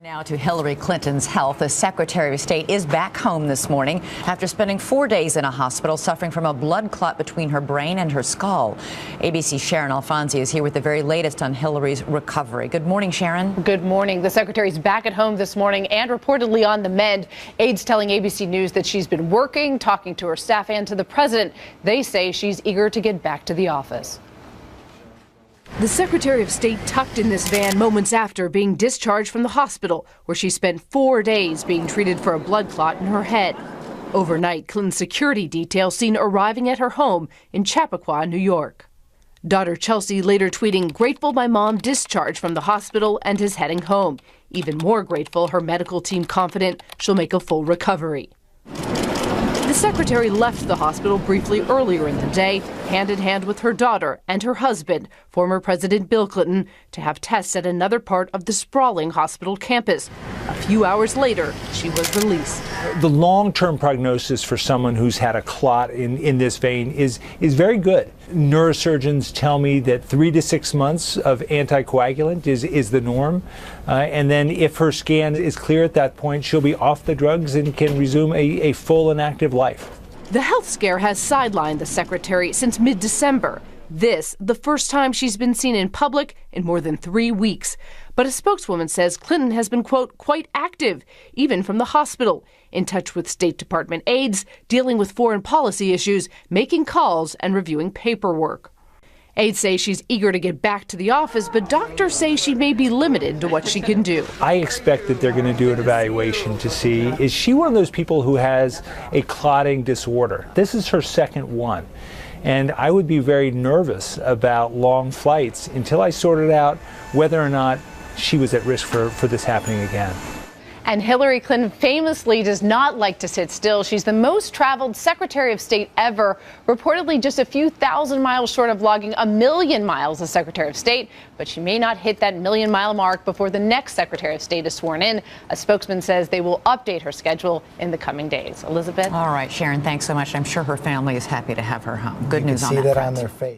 Now to Hillary Clinton's health. The Secretary of State is back home this morning after spending 4 days in a hospital suffering from a blood clot between her brain and her skull. ABC's Sharon Alfonsi is here with the very latest on Hillary's recovery. Good morning, Sharon. Good morning. The Secretary's back at home this morning and reportedly on the mend. Aides telling ABC News that she's been working, talking to her staff and to the president. They say she's eager to get back to the office. The Secretary of State tucked in this van moments after being discharged from the hospital, where she spent 4 days being treated for a blood clot in her head. Overnight, Clinton's security detail seen arriving at her home in Chappaqua, New York. Daughter Chelsea later tweeting, "Grateful my mom discharged from the hospital and is heading home. Even more grateful her medical team confident she'll make a full recovery." The secretary left the hospital briefly earlier in the day, hand in hand with her daughter and her husband, former President Bill Clinton, to have tests at another part of the sprawling hospital campus. A few hours later, she was released. The long-term prognosis for someone who's had a clot in this vein is very good. Neurosurgeons tell me that 3 to 6 months of anticoagulant is the norm. And then if her scan is clear at that point, she'll be off the drugs and can resume a full and active life. The health scare has sidelined the secretary since mid-December. This, the first time she's been seen in public in more than 3 weeks. But a spokeswoman says Clinton has been, quote, quite active, even from the hospital, in touch with State Department aides, dealing with foreign policy issues, making calls and reviewing paperwork. Aides say she's eager to get back to the office, but doctors say she may be limited to what she can do. I expect that they're going to do an evaluation to see, is she one of those people who has a clotting disorder? This is her second one. And I would be very nervous about long flights until I sorted out whether or not she was at risk for this happening again. And Hillary Clinton famously does not like to sit still. She's the most traveled Secretary of State ever, reportedly just a few thousand miles short of logging 1,000,000 miles as Secretary of State. But she may not hit that 1,000,000-mile mark before the next Secretary of State is sworn in. A spokesman says they will update her schedule in the coming days. Elizabeth? All right, Sharon, thanks so much. I'm sure her family is happy to have her home. Good news on that front. You can see that on their face.